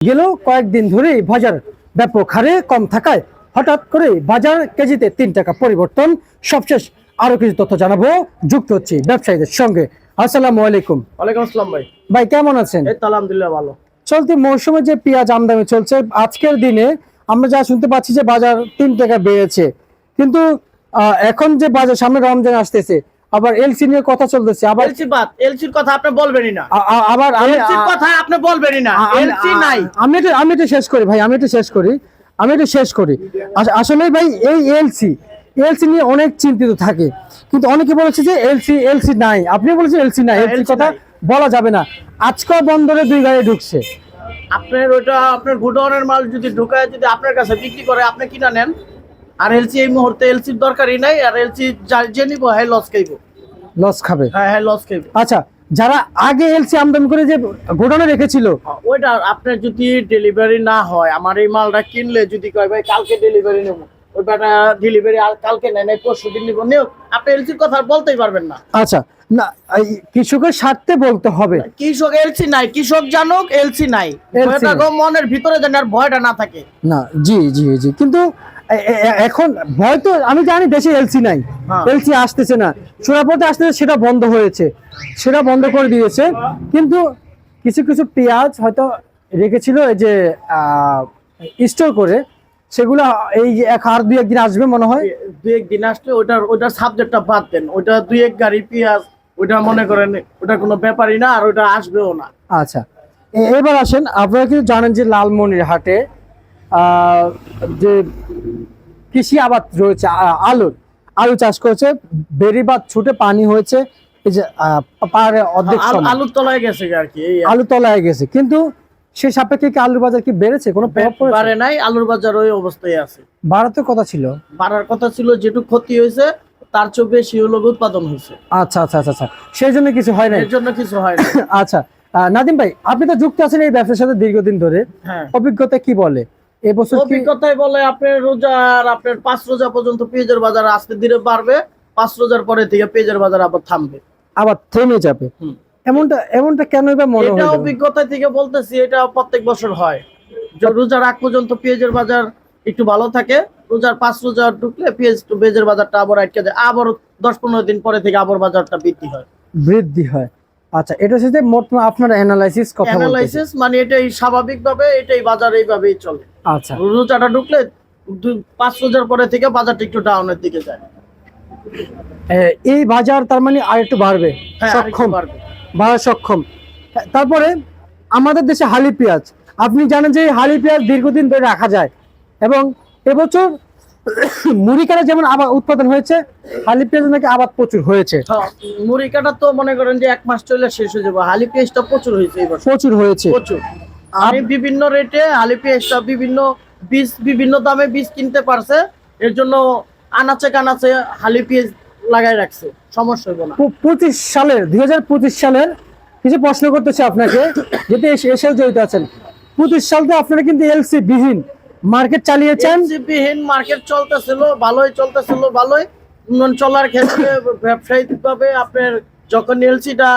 গেল কয়েকদিন ধরেই বাজার ব্যাপক হারে কম থাকায় হঠাৎ করে বাজার কেজিতে 3 টাকা পরিবর্তন। সবশেষ আরো কিছু তথ্য জানাবো, যুক্ত হচ্ছি ব্যবসায়ীদের সঙ্গে। আসসালামু আলাইকুম। ওয়ালাইকুম আসসালাম ভাই। ভাই কেমন আছেন? এই তো আলহামদুলিল্লাহ ভালো। চলতি মৌসুমে যে পেঁয়াজ আমদানি চলছে, আজকের দিনে আমরা যা শুনতে পাচ্ছি যে বাজার 3 টাকা বেড়েছে, কিন্তু এখন যে বাজার সামনে রমজান আসতেছে, আবার এলসি নিয়ে কথা চলতেছে, আবার এলসির কথা আপনি বলবেনই না। আবার এলসির কথা আপনি বলবেনই না। এলসি নাই। আমি এটা শেষ করি ভাই, আমি এটা শেষ করি। আসলে ভাই এই এলসি নিয়ে অনেক চিন্তিত থাকে, কিন্তু অনেকে বলেছে যে এলসি নাই। আপনি বলেছেন এলসি নাই, এলসি কথা বলা যাবে না। আজকে বন্দরে 2 গাড়ি ঢুকছে। আপনার গোডাউনের মাল যদি ঢুকায় যদি আপনার কাছে বিক্রি করে আপনি কিনা নেন। আর এলসি এই মুহূর্তে এলসির দরকারই নাই। আর এলসি যে নিব হ্যাঁ লস খাবে। হ্যাঁ লস খাইব। আচ্ছা, যারা আগে এলসি আমদানি করে যে গোডাউনে রেখেছিল, ওইটা আপনার যদি ডেলিভারি না হয়, আমার এই মালটা কিনলে যদি কয় ভাই কালকে ডেলিভারি নেব, ওই ব্যাটা ডেলিভারি আর কালকে নেয় নাই, পরশু দিন নিব, নেও, আপনি এলসির কথা বলতেই পারবেন না। আচ্ছা না, কৃষকের স্বার্থে বলতে হবে। কৃষক এলসি নাই, কৃষক জানুক এলসি নাই, মনের ভিতরে যেন আর ভয়টা না থাকে। না, জি জি জি, কিন্তু এখন ভয় তো আমি জানি দেশে এলসি নাই, এলসি আসতেছে না, সোনাপথে আসতেছে, সেটা বন্ধ হয়েছে, সেটা বন্ধ করে দিয়েছে। কিন্তু কিছু কিছু পেঁয়াজ হয়তো রেখেছিল এই যে স্টোর করে, সেগুলো এই আর 2-1 দিন আসবে মনে হয়। 2-1 দিন আসলে ওটার সাবজেক্টটা বাদ দেন। ওটা 2-1 গাড়ি পেঁয়াজ, ওটা মনে করেন ওটা কোনো ব্যাপারই না, আর ওটা আসবেও না। আচ্ছা, এবার আসেন, আপনারা কিন্তু জানেন যে লালমনিরহাটে যে কৃষি আবাদ রয়েছে, আলু চাষ করেছে, বেড়িবাঁধ ছুটে পানি হয়েছে, এই যে পাহাড়ে অর্ধেক আলুর তলায় গেছে আর কি, আলু তলায় গেছে। কিন্তু সে সাপেক্ষে কি আলুর বাজার কি বেড়েছে? কোনো বাড়ে নাই, আলুর বাজার ওই অবস্থায় আছে। বাড়াতে কথা ছিল, বাড়ার কথা ছিল, যেটুকু ক্ষতি হয়েছে তার চেয়ে বেশি হলো উৎপাদন হয়েছে। আচ্ছা আচ্ছা আচ্ছা আচ্ছা, সেই জন্য কিছু হয় না, এর জন্য কিছু হয় না। আচ্ছা, নাদিম ভাই, আপনি তো যুক্ত আছেন এই ব্যবসার সাথে দীর্ঘদিন ধরে, অভিজ্ঞতা কি বলে এবছর? অভিজ্ঞতায় বলে আপনার রোজার 5 রোজা পর্যন্ত পেঁয়াজের বাজার আস্তে ধীরে বাড়বে, 5 রোজার পরে থেকে পেঁয়াজের বাজার আবার থামবে, আবার থেমে যাবে। এমনটা কেন বা মনে হয়? এটা অভিজ্ঞতা থেকে বলতেছি, এটা প্রত্যেক বছর হয়। রোজার আগ পর্যন্ত পেঁয়াজের বাজার একটু ভালো থাকে, রোজার 5 রোজা ঢুকলে পেঁয়াজের বাজারটা আবার আটকে যায়, আবার 10-15 দিন পরে থেকে আবার বাজারটা বৃদ্ধি হয়। আচ্ছা, এটা হচ্ছে মোট আপনার অ্যানালাইসিস, মানে এটাই স্বাভাবিকভাবে এটাই বাজার এইভাবেই চলে। আচ্ছা, রোজাটা ঢুকলে 5 রোজার পরে থেকে বাজারটা একটু ডাউনের দিকে যায়। এই বাজার তার মানে আর একটু বাড়বে, সক্ষম। তারপরে আমাদের দেশে হালি পেঁয়াজ, আপনি জানেন যে হালি পেঁয়াজ দীর্ঘদিন ধরে রাখা যায়, এবং এবছর মুড়ি কাটা যেমন আবার উৎপাদন হয়েছে, হালি পেঁয়াজ নাকি আবার প্রচুর হয়েছে। মুড়ি কাটা তো মনে করেন যে 1 মাস চলে শেষ হয়ে যাবে, হালি পেঁয়াজটা প্রচুর হয়েছে এবার, প্রচুর হয়েছে। আমি বিভিন্ন রেটে হালি পেঁয়াজটা বিভিন্ন দামে বীজ কিনতে পারছে, এর জন্য আনাচে কানাচে হালি পেঁয়াজ লাগাই রাখছে, সমস্যা হবে না। 2025 সালের কিছু প্রশ্ন করতেছে আপনাকে, যেতে এসেও জড়িত আছেন। 25 সালতে আপনারা কিন্তু এলসি বিহীন মার্কেট চালিয়েছেন। এলসি বিহীন মার্কেট চলতেছিল, ভালোই চলার ক্ষেত্রে ব্যবসায়িকভাবে আপনার যখন এলসিটা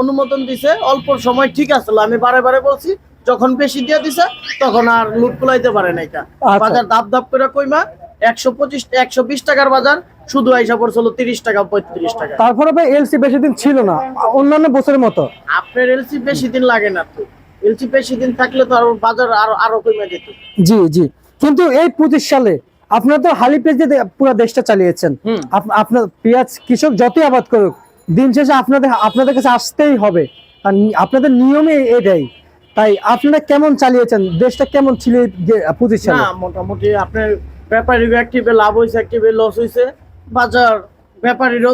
অনুমোদন দিছে অল্প সময় ঠিক আছে, আমি বারে বলছি, যখন বেশি দিয়ে দিছে তখন আর লুট কুলাইতে পারে না। এটা বাজার ধাপ করে কইমা 120 টাকার বাজার শুধু আইসা পড়ছিল 30 টাকা 35 টাকা। তারপরে এলসি বেশি দিন ছিল না অন্যান্য বছরের মতো। আপনার এলসি বেশি দিন লাগে না, তো এলসি বেশি দিন থাকলে তো বাজার আরো কমে যেত। জি জি, কিন্তু এই 25 সালে আপনারা তো হালি পেঁয়াজ দিয়ে পুরো দেশটা চালিয়েছেন। আপনার পেঁয়াজ কৃষক যতই আবাদ করুক, দিন শেষে আপনাদের কাছে আসতেই হবে, আর আপনাদের নিয়মে এটাই। তাই আপনারা কেমন চালিয়েছেন, দেশটা কেমন ছিল 25 সালে? মোটামুটি আপনার ব্যাপারীর একটিভে লাভ হয়েছে, একটিভে লস হয়েছে। বাজার ব্যাপারীরা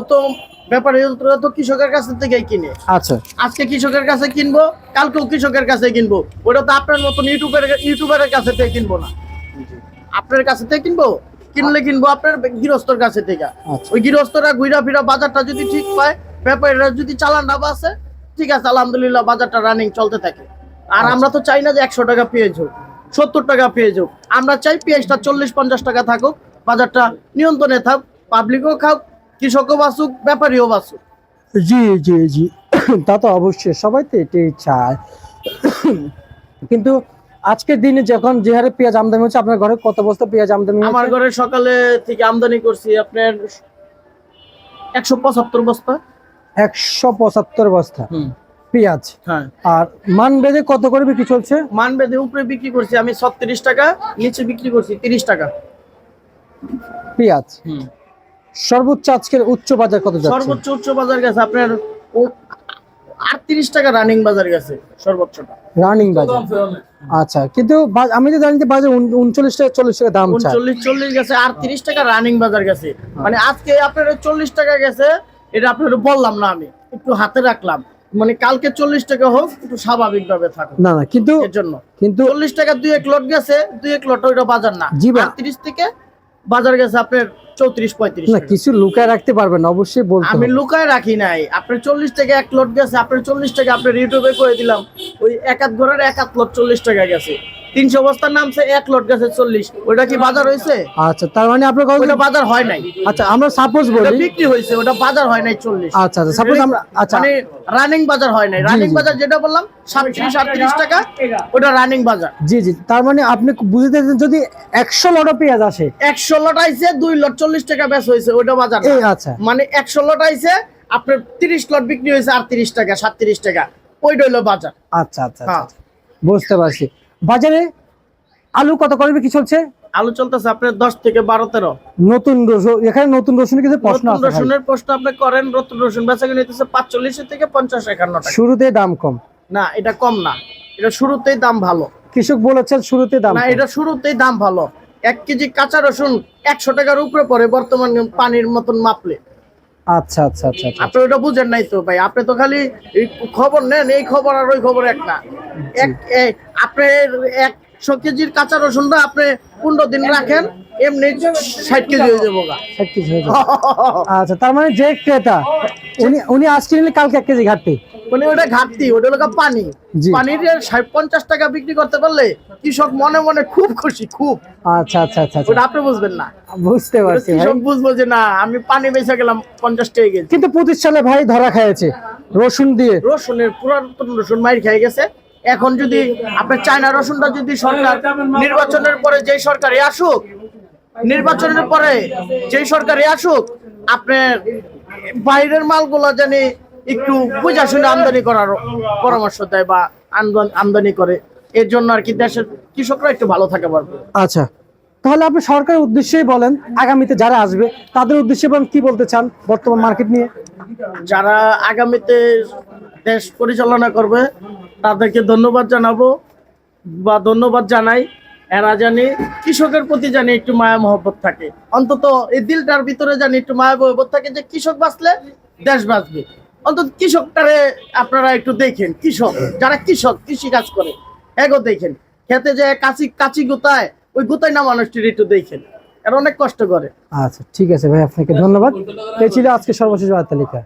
তো কৃষকের কাছ থেকেই কিনে। আচ্ছা, আজকে কৃষকের কাছে কিনবো, কালকেও কৃষকের কাছে কিনবো, ওটা তো আপনার মতন ইউটিউবারের কাছে থেকে কিনবো না, আপনার কাছে থেকে কিনবো আপনার গৃহস্থর কাছে থেকে। ওই গৃহস্থরা ঘুরা ফিরা বাজারটা যদি ঠিক পায়, ব্যাপারীরা যদি চালান না বাসে, ঠিক আছে, আলহামদুলিল্লাহ বাজারটা রানিং চলতে থাকে। আর আমরা তো চাই না যে 100 টাকা পেঁয়াজ হোক, 70 টাকা পেঁয়াজ হোক, আমরা চাই পেঁয়াজটা 40-50 টাকা থাকুক, বাজারটা নিয়ন্ত্রণে থাক, পাবলিকও খাক, কৃষকও বাঁচুক, ব্যাপারীও বাঁচুক। জি জি জি, তা তো অবশ্যই, সবাই তো এটাই চায়। কিন্তু আজকের দিনে যখন যে হারে পেঁয়াজ আমদানি হচ্ছে, আপনার ঘরে কত বস্তা পেঁয়াজ আমদানি আমার হচ্ছে? ঘরে সকালে থেকে আমদানি করছি আপনার 175 বস্তা। 175 বস্তা পেঁয়াজ। হ্যাঁ, আর মান বেঁধে কত করে বিক্রি চলছে? মান বেঁধে উপরে বিক্রি করছি আমি 36 টাকা, নিচে বিক্রি করছি 30 টাকা। পেঁয়াজ সর্বোচ্চ আজকের উচ্চ বাজার কত যাচ্ছে? সর্বোচ্চ উচ্চ বাজার গেছে আপনার 38 টাকা রানিং বাজার গেছে সর্বোচ্চটা। রানিং বাজার। আচ্ছা, কিন্তু আমি তো জানি যে বাজার 39 টাকা 40 টাকা দাম চায়। 39 গেছে, 38 টাকা রানিং বাজার গেছে। মানে আজকে আপনার 40 টাকা গেছে, এটা আপনার বললাম না, আমি একটু হাতে রাখলাম, মানে কালকে 40 টাকা হোক, একটু স্বাভাবিক ভাবে থাকুক। না কিন্তু এর জন্য 40 টাকা 2-1 লট গেছে, 2-1 লট ওইটা বাজার না। জি ভাই। 38 থেকে বাজার গেছে আপনার 34-35 না, টাকা। কিছু লুকায় রাখতে পারবেন না, অবশ্যই বলতে আমি হবে। লুকায় রাখি নাই। আপনার 40 টাকা 1 লট গেছে, আপনার 40 টাকা আপনার ইউটিউবে করে দিলাম। ওই এক আধ ঘরের 1 লট 40 টাকা গেছে। 300 বস্তার নামছে, 1 লট গেছে 40। ওটা কি বাজার হয়েছে? আচ্ছা, তার মানে আপনার কথা। ওটা বাজার হয় নাই। আচ্ছা, আমরা সাপোজ ওটা বলি। বিক্রি হয়েছে, ওটা বাজার হয় নাই 40। আচ্ছা আচ্ছা, সাপোজ আমরা, আচ্ছা মানে রানিং বাজার হয় নাই। রানিং জি। বাজার যেটা বললাম 37-38 টাকা, ওটা রানিং বাজার। জি জি, তার মানে আপনি বুঝতে যদি 100 লট পেঁয়াজ আসে, 100 লট আইছে, 2 লট 40 টাকা বেচ হয়েছে, ওটা বাজার না। এই আচ্ছা মানে 100 লট আইছে, আপনার 30 লট বিক্রি হয়েছে 38 টাকা 37 টাকা, ওইটা হলো বাজার। আচ্ছা আচ্ছা হ্যাঁ। আচ্ছা, বুঝতে পারছি। বাজারে আলু কত করে বিক্রি চলছে? আলু চলতেছে আপনার 10 থেকে 12-13। নতুন রসুন, এখানে নতুন রসুনের কিছু প্রশ্ন নতুন আছে ভাই। রসুনের প্রশ্ন আপনি করেন। নতুন রসুন বেচা কিনে হইতেছে 45 থেকে 50-51 টাকা। শুরুতে দাম কম, না, এটা কম না, এটা শুরুতেই দাম ভালো। কৃষক বলেছেন শুরুতে দাম না, কম। এটা শুরুতেই দাম ভালো। 1 কেজি কাঁচা রসুন 100 টাকার উপরে পড়ে বর্তমান পানির মতন মাপলে। আচ্ছা আচ্ছা আচ্ছা আচ্ছা, আপনি ওটা বুঝেন নাই তো ভাই। আপনি তো খালি এই খবর নেন, এই খবর আর ওই খবর এক না। আপনার 100 কেজির কাঁচা রসুনটা আপনি 15 দিন রাখেন, এমনি 60 কেজি হয়ে যাবো গা। 60 কেজি হয়ে যাবে। আচ্ছা, তার মানে যে ক্রেতা উনি উনি আজকে নিলে কালকে 1 কেজি ঘাটতি। মানে ওটা ঘাটতি, ওটা হলো পানি। জি। পানির 50 টাকা বিক্রি করতে পারলে কৃষক মনে মনে খুব খুশি, খুব। আচ্ছা আচ্ছা আচ্ছা আচ্ছা, ওটা আপনি বুঝবেন না। বুঝতে ওটা পারছি ভাই। কৃষক বুঝবো যে না, আমি পানি বেচে গেলাম 50 টাকা কেজি। কিন্তু 25 সালে ভাই ধরা খাইছে রসুন দিয়ে। রসুনের পুরাতন রসুন মাইর খেয়ে গেছে। এখন যদি আপনার চায়না রসুনটা যদি সরকার নির্বাচনের পরে যেই সরকারই আসুক, নির্বাচনের পরে যেই সরকারই আসুক, আপনার বাইরের মালগুলো জানি একটু বুঝা শুনে আমদানি করার পরামর্শ দেয় বা আমদানি করে। এর জন্য আর কি দেশের কৃষকরা একটু ভালো থাকতে পারবে। আচ্ছা, তাহলে আপনি সরকারের উদ্দেশ্যেই বলেন, আগামীতে যারা আসবে তাদের উদ্দেশ্যে বলেন কি বলতে চান বর্তমান মার্কেট নিয়ে? যারা আগামীতে দেশ পরিচালনা করবে তাদেরকে ধন্যবাদ জানাবো বা ধন্যবাদ জানাই। এরা জানি কৃষকের প্রতি জানি একটু মায়া মহব্বত থাকে, অন্তত এই দিলটার ভিতরে জানি একটু মায়া মহব্বত থাকে যে কৃষক বাঁচলে দেশ বাঁচবে। অন্তত কৃষকটারে আপনারা একটু দেখেন, কৃষক যারা কৃষক কৃষি কাজ করে এগো দেখেন, খেতে যে কাঁচি গুতায়, ওই গুতায় না মানুষটির একটু দেখেন, এরা অনেক কষ্ট করে। আচ্ছা, ঠিক আছে ভাই, আপনাকে ধন্যবাদ। এই ছিল আজকে সর্বশেষ বার্তা তালিকা।